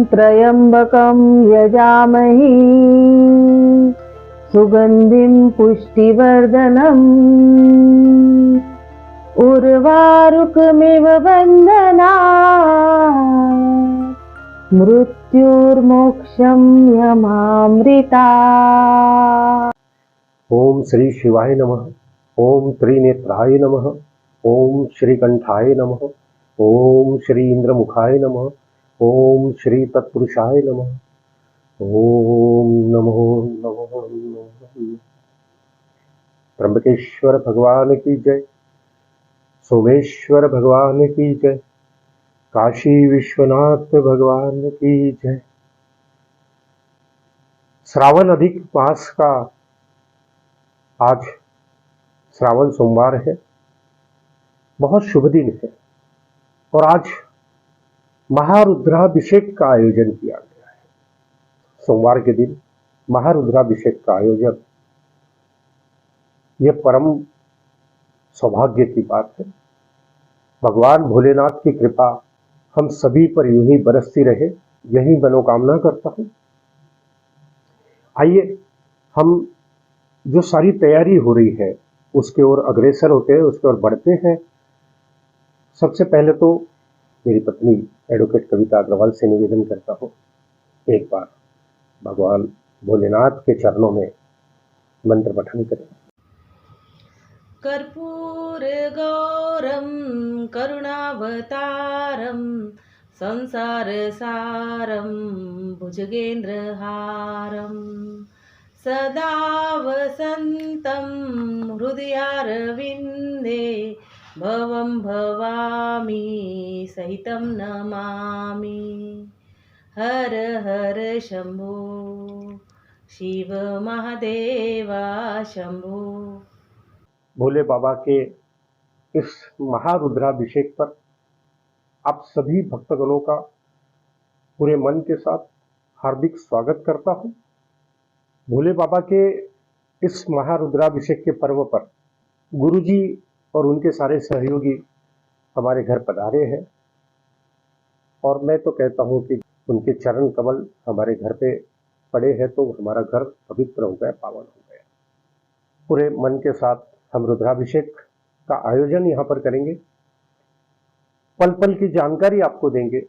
त्र्यम्बकं यजामहे सुगन्धिं पुष्टिवर्धनम् उर्वारुकमिव बन्धनात् मृत्युर्मोक्षं यमामृता। ओम श्री शिवाय नमः। ओम त्रिनेत्राय नमः। ओम श्रीकंठाय नमः। ओम श्री इंद्रमुखाय नमः। ओम श्री तत्पुरुषाय नमः। ओम नमो नमो नमः। त्र्यंबकेश्वर भगवान की जय। सोमेश्वर भगवान की जय। काशी विश्वनाथ भगवान की जय। श्रावण अधिक मास का आज श्रावण सोमवार है। बहुत शुभ दिन है और आज महारुद्राभिषेक का आयोजन किया गया है। सोमवार के दिन महारुद्राभिषेक का आयोजन यह परम सौभाग्य की बात है। भगवान भोलेनाथ की कृपा हम सभी पर यूं ही बरसती रहे, यही मनोकामना करता हूं। आइए हम जो सारी तैयारी हो रही है उसके ओर अग्रसर होते हैं, उसके ओर बढ़ते हैं। सबसे पहले तो मेरी पत्नी एडवोकेट कविता अग्रवाल से निवेदन करता हूँ, एक बार भगवान भोलेनाथ के चरणों में मंत्र पठन करें। कर्पूर गौरम करुणावतारम संसार सारम भुजगेन्द्रहारम सदा वसन्तं हृदयारविन्दे भवं भवामि सहितं नमामि। हर हर शंभो शिव महादेवा शंभो। भोले बाबा के इस महारुद्राभिषेक पर आप सभी भक्तगणों का पूरे मन के साथ हार्दिक स्वागत करता हूं। भोले बाबा के इस महारुद्राभिषेक के पर्व पर गुरुजी और उनके सारे सहयोगी हमारे घर पधारे हैं और मैं तो कहता हूं कि उनके चरण कमल हमारे घर पे पड़े हैं तो हमारा घर पवित्र हो गया, पावन हो गया। पूरे मन के साथ हम रुद्राभिषेक का आयोजन यहाँ पर करेंगे, पल पल की जानकारी आपको देंगे।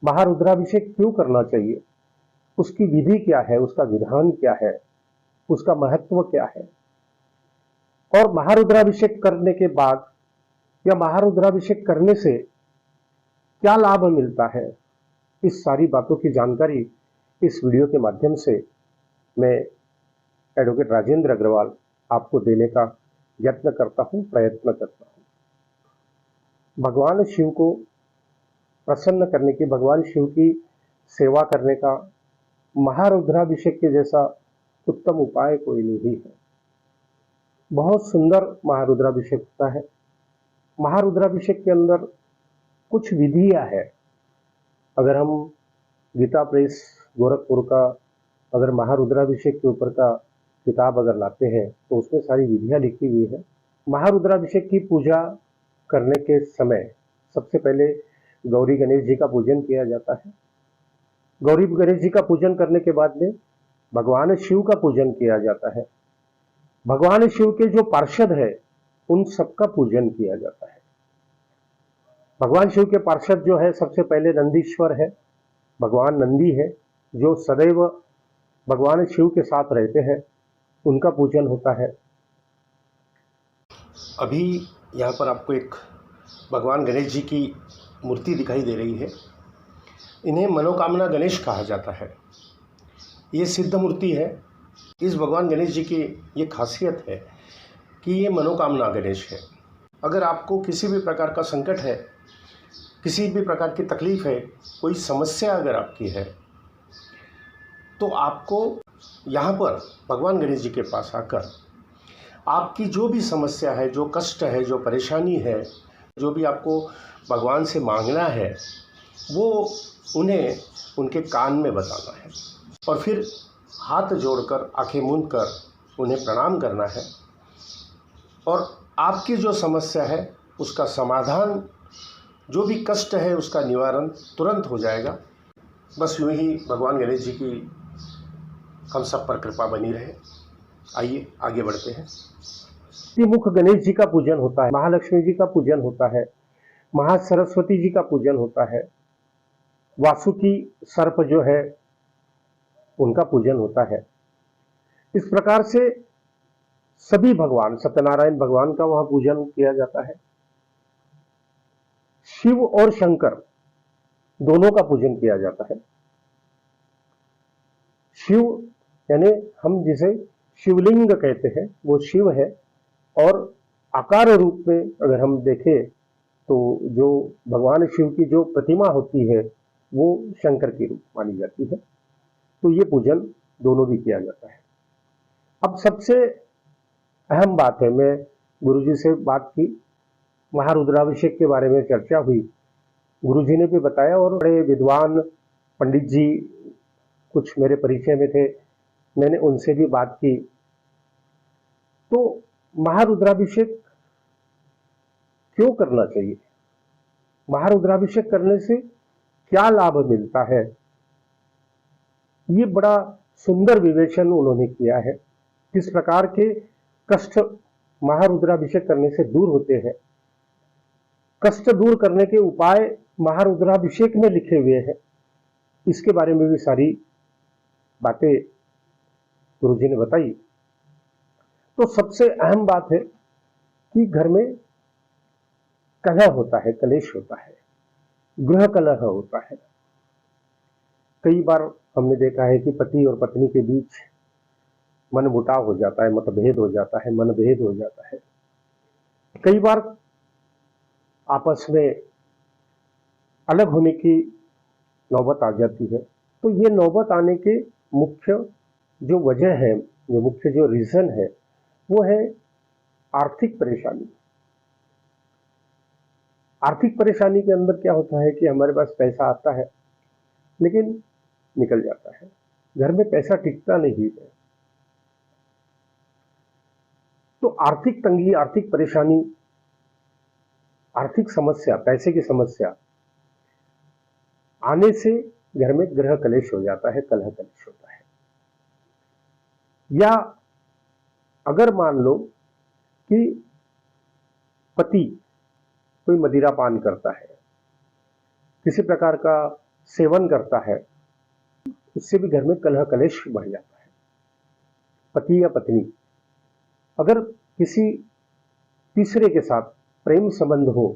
महारुद्राभिषेक क्यों करना चाहिए, उसकी विधि क्या है, उसका विधान क्या है, उसका महत्व क्या है, और महारुद्राभिषेक करने के बाद या महारुद्राभिषेक करने से क्या लाभ मिलता है, इस सारी बातों की जानकारी इस वीडियो के माध्यम से मैं एडवोकेट राजेंद्र अग्रवाल आपको देने का यत्न करता हूं, प्रयत्न करता हूं। भगवान शिव को प्रसन्न करने की, भगवान शिव की सेवा करने का महारुद्राभिषेक के जैसा उत्तम उपाय कोई नहीं है। बहुत सुंदर महारुद्राभिषेक होता है। महारुद्राभिषेक के अंदर कुछ विधियां है। अगर हम गीता प्रेस गोरखपुर का अगर महारुद्राभिषेक के ऊपर का किताब अगर लाते हैं तो उसमें सारी विधियां लिखी हुई है। महारुद्राभिषेक की पूजा करने के समय सबसे पहले गौरी गणेश जी का पूजन किया जाता है। गौरी गणेश जी का पूजन करने के बाद में भगवान शिव का पूजन किया जाता है। भगवान शिव के जो पार्षद है उन सबका पूजन किया जाता है। भगवान शिव के पार्षद जो है सबसे पहले नंदीश्वर है, भगवान नंदी है जो सदैव भगवान शिव के साथ रहते हैं, उनका पूजन होता है। अभी यहाँ पर आपको एक भगवान गणेश जी की मूर्ति दिखाई दे रही है। इन्हें मनोकामना गणेश कहा जाता है। ये सिद्ध मूर्ति है। इस भगवान गणेश जी की ये खासियत है कि ये मनोकामना गणेश है। अगर आपको किसी भी प्रकार का संकट है, किसी भी प्रकार की तकलीफ है, कोई समस्या अगर आपकी है, तो आपको यहाँ पर भगवान गणेश जी के पास आकर आपकी जो भी समस्या है, जो कष्ट है, जो परेशानी है, जो भी आपको भगवान से मांगना है, वो उन्हें उनके कान में बताना है और फिर हाथ जोड़कर, आंखें मूंद कर उन्हें प्रणाम करना है और आपकी जो समस्या है उसका समाधान, जो भी कष्ट है उसका निवारण तुरंत हो जाएगा। बस यूं ही भगवान गणेश जी की हम सब पर कृपा बनी रहे। आइए आगे बढ़ते हैं। मुख गणेश जी का पूजन होता है, महालक्ष्मी जी का पूजन होता है, महासरस्वती जी का पूजन होता है, वासुकी सर्प जो है उनका पूजन होता है। इस प्रकार से सभी भगवान, सत्यनारायण भगवान का वहां पूजन किया जाता है। शिव और शंकर दोनों का पूजन किया जाता है। शिव यानी हम जिसे शिवलिंग कहते हैं वो शिव है, और आकार रूप में अगर हम देखें तो जो भगवान शिव की जो प्रतिमा होती है वो शंकर के रूप मानी जाती है। तो ये पूजन दोनों भी किया जाता है। अब सबसे अहम बात है, मैं गुरुजी से बात की, महारुद्राभिषेक के बारे में चर्चा हुई, गुरुजी ने भी बताया, और बड़े विद्वान पंडित जी कुछ मेरे परिचय में थे, मैंने उनसे भी बात की। तो महारुद्राभिषेक क्यों करना चाहिए, महारुद्राभिषेक करने से क्या लाभ मिलता है, ये बड़ा सुंदर विवेचन उन्होंने किया है। किस प्रकार के कष्ट महारुद्राभिषेक करने से दूर होते हैं, कष्ट दूर करने के उपाय महारुद्राभिषेक में लिखे हुए हैं, इसके बारे में भी सारी बातें गुरुजी ने बताई। तो सबसे अहम बात है कि घर में कलह होता है, कलेश होता है, गृह कलह होता है। कई बार हमने देखा है कि पति और पत्नी के बीच मनमुटाव हो जाता है, मतभेद हो जाता है, मनभेद हो जाता है। कई बार आपस में अलग होने की नौबत आ जाती है। तो ये नौबत आने के मुख्य जो वजह है, जो मुख्य जो रीजन है, वो है आर्थिक परेशानी। आर्थिक परेशानी के अंदर क्या होता है कि हमारे पास पैसा आता है लेकिन निकल जाता है, घर में पैसा टिकता नहीं है। तो आर्थिक तंगी, आर्थिक परेशानी, आर्थिक समस्या, पैसे की समस्या आने से घर में गृह कलेश हो जाता है, कलह कलेश होता है। या अगर मान लो कि पति कोई मदिरा पान करता है, किसी प्रकार का सेवन करता है, उससे भी घर में कलह कलेश बढ़ जाता है। पति या पत्नी अगर किसी तीसरे के साथ प्रेम संबंध हो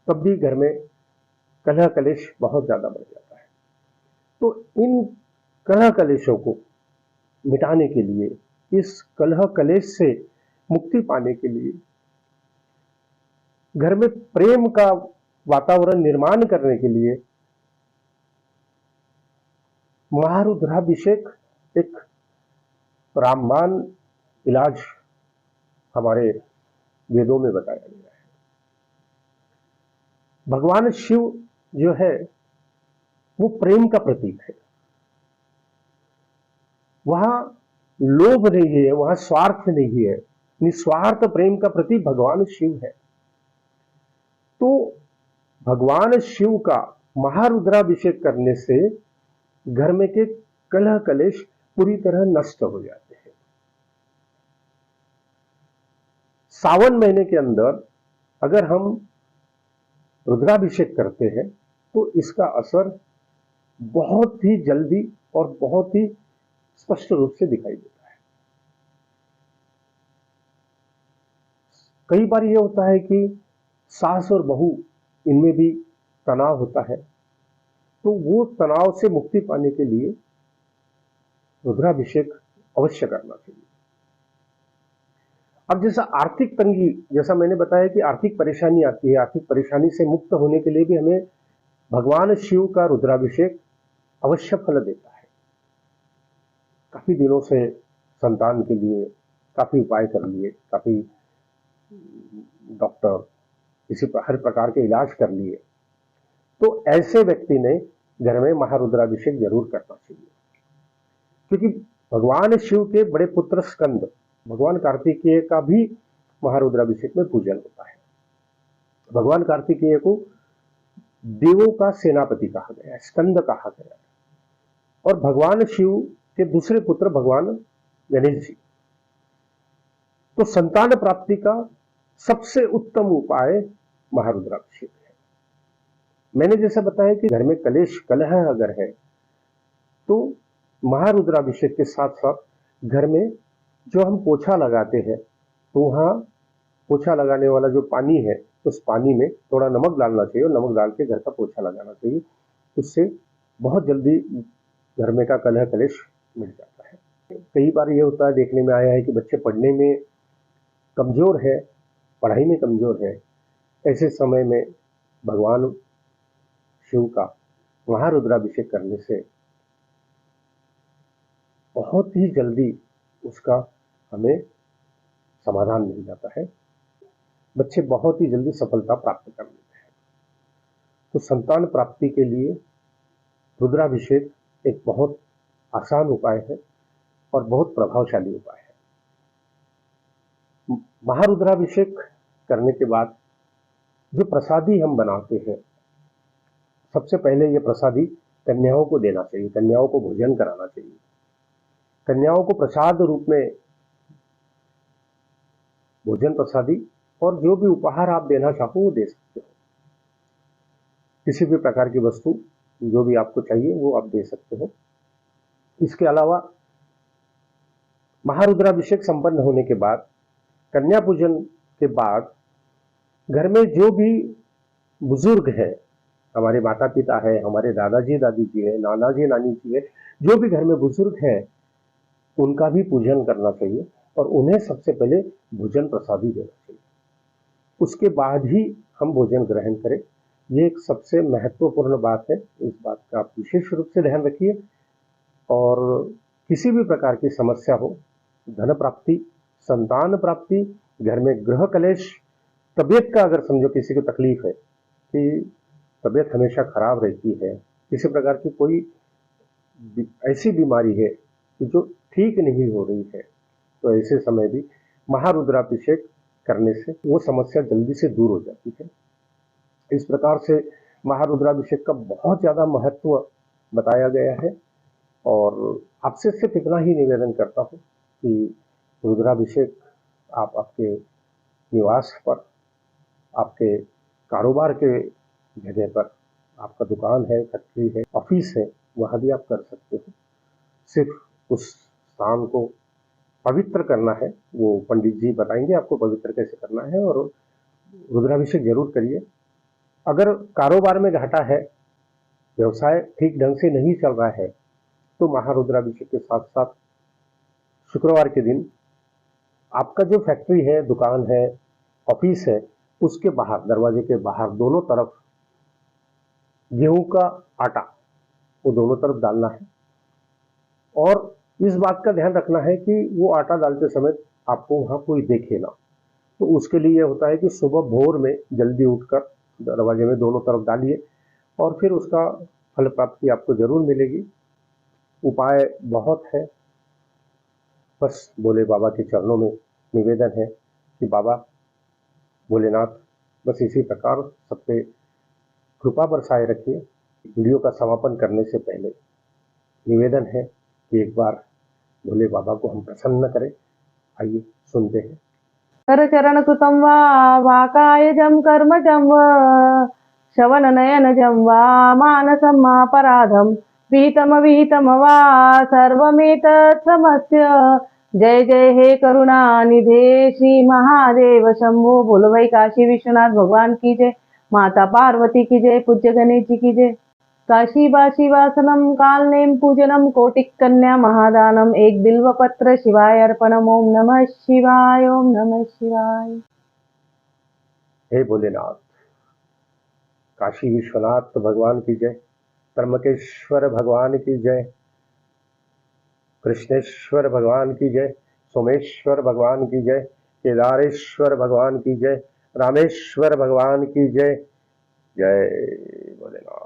तब भी घर में कलह कलेश बहुत ज्यादा बढ़ जाता है। तो इन कलह कलेशों को मिटाने के लिए, इस कलह कलेश से मुक्ति पाने के लिए, घर में प्रेम का वातावरण निर्माण करने के लिए महारुद्राभिषेक एक रामबाण इलाज हमारे वेदों में बताया गया है। भगवान शिव जो है वो प्रेम का प्रतीक है। वहां लोभ नहीं है, वहां स्वार्थ नहीं है, निस्वार्थ प्रेम का प्रतीक भगवान शिव है। तो भगवान शिव का महारुद्राभिषेक करने से घर में के कलह कलेश पूरी तरह नष्ट हो जाते हैं। सावन महीने के अंदर अगर हम रुद्राभिषेक करते हैं तो इसका असर बहुत ही जल्दी और बहुत ही स्पष्ट रूप से दिखाई देता है। कई बार यह होता है कि सास और बहू इनमें भी तनाव होता है, तो वो तनाव से मुक्ति पाने के लिए रुद्राभिषेक अवश्य करना चाहिए। अब जैसा आर्थिक तंगी, जैसा मैंने बताया कि आर्थिक परेशानी आती है, आर्थिक परेशानी से मुक्त होने के लिए भी हमें भगवान शिव का रुद्राभिषेक अवश्य फल देता है। काफी दिनों से संतान के लिए काफी उपाय कर लिए, काफी डॉक्टर इसी हर प्रकार के इलाज कर लिए, तो ऐसे व्यक्ति ने घर में महारुद्राभिषेक जरूर करना चाहिए। क्योंकि भगवान शिव के बड़े पुत्र स्कंद भगवान कार्तिकेय का भी महारुद्राभिषेक में पूजन होता है। भगवान कार्तिकेय को देवों का सेनापति कहा गया है, स्कंद कहा गया है। और भगवान शिव के दूसरे पुत्र भगवान गणेश जी। तो संतान प्राप्ति का सबसे उत्तम उपाय महारुद्राभिषेक है। मैंने जैसा बताया कि घर में कलेश कलह अगर है तो महारुद्राभिषेक के साथ साथ घर में जो हम पोछा लगाते हैं तो वहाँ पोछा लगाने वाला जो पानी है उस पानी में थोड़ा नमक डालना चाहिए और नमक डाल के घर का पोछा लगाना चाहिए। उससे बहुत जल्दी घर में का कलह कलेश मिट जाता है। कई बार ये होता है, देखने में आया है कि बच्चे पढ़ने में कमजोर है, पढ़ाई में कमजोर है, ऐसे समय में भगवान शिव का महारुद्राभिषेक करने से बहुत ही जल्दी उसका हमें समाधान मिल जाता है। बच्चे बहुत ही जल्दी सफलता प्राप्त कर लेते हैं। तो संतान प्राप्ति के लिए रुद्राभिषेक एक बहुत आसान उपाय है और बहुत प्रभावशाली उपाय है। महारुद्राभिषेक करने के बाद जो प्रसादी हम बनाते हैं, सबसे पहले ये प्रसादी कन्याओं को देना चाहिए, कन्याओं को भोजन कराना चाहिए। कन्याओं को प्रसाद रूप में भोजन प्रसादी और जो भी उपहार आप देना चाहो वो दे सकते हो। किसी भी प्रकार की वस्तु जो भी आपको चाहिए वो आप दे सकते हो। इसके अलावा महारुद्राभिषेक संपन्न होने के बाद, कन्या पूजन के बाद घर में जो भी बुजुर्ग है, हमारे माता पिता है, हमारे दादाजी दादी जी है, नाना जी नानी जी है, जो भी घर में बुजुर्ग है उनका भी पूजन करना चाहिए और उन्हें सबसे पहले भोजन प्रसादी देना चाहिए। उसके बाद ही हम भोजन ग्रहण करें। ये एक सबसे महत्वपूर्ण बात है। इस बात का आप विशेष रूप से ध्यान रखिए। और किसी भी प्रकार की समस्या हो, धन प्राप्ति, संतान प्राप्ति, घर में गृह कलेश, तबीयत का अगर समझो किसी को तकलीफ है कि तबीयत हमेशा खराब रहती है, किसी प्रकार की कोई ऐसी बीमारी है कि जो ठीक नहीं हो रही है, तो ऐसे समय भी महारुद्राभिषेक करने से वो समस्या जल्दी से दूर हो जाती है। इस प्रकार से महारुद्राभिषेक का बहुत ज़्यादा महत्व बताया गया है और आपसे सिर्फ इतना ही निवेदन करता हूँ कि रुद्राभिषेक आप आपके निवास पर, आपके कारोबार के जगह पर, आपका दुकान है, फैक्ट्री है, ऑफिस है, वहाँ भी आप कर सकते हो। सिर्फ उस स्थान को पवित्र करना है, वो पंडित जी बताएंगे आपको पवित्र कैसे करना है, और रुद्राभिषेक जरूर करिए। अगर कारोबार में घाटा है, व्यवसाय ठीक ढंग से नहीं चल रहा है, तो महारुद्राभिषेक के साथ साथ शुक्रवार के दिन आपका जो फैक्ट्री है, दुकान है, ऑफिस है, उसके बाहर, दरवाजे के बाहर दोनों तरफ गेहूं का आटा वो दोनों तरफ डालना है। और इस बात का ध्यान रखना है कि वो आटा डालते समय आपको वहां कोई देखे ना। तो उसके लिए होता है कि सुबह भोर में जल्दी उठकर दरवाजे में दोनों तरफ डालिए और फिर उसका फल प्राप्ति आपको जरूर मिलेगी। उपाय बहुत है, बस भोले बाबा के चरणों में निवेदन है कि बाबा भोलेनाथ बस इसी प्रकार सब पे कृपा बरसाए रखिए। वीडियो का समापन करने से पहले निवेदन है कि एक बार भोले बाबा को हम प्रसन्न करें। आइए सुनते हैं। करचरण कृतं वा वाकायजं कर्मजं वा श्रवणनयनजं वा मानसं मापराधं विहितम वा सर्वमेतत् समस्य। जय जय हे करुणानिधे श्री महादेव शंभो। बोलो भाई काशी विश्वनाथ भगवान की जय, माता पार्वती की जय, पूज्य गणेश जी की जय। काशी बाशी वासनम कालनेम पूजनम कोटिक कन्या महादानम एक बिल्वपत्र शिवाय अर्पणम। ओम नमः शिवाय, ओम नमः शिवाय। हे भोलेनाथ, काशी विश्वनाथ भगवान की जय, त्र्यंबकेश्वर भगवान की जय, कृष्णेश्वर भगवान की जय, सोमेश्वर भगवान की जय, केदारेश्वर भगवान की जय, रामेश्वर भगवान की जय। जय भोलेनाथ।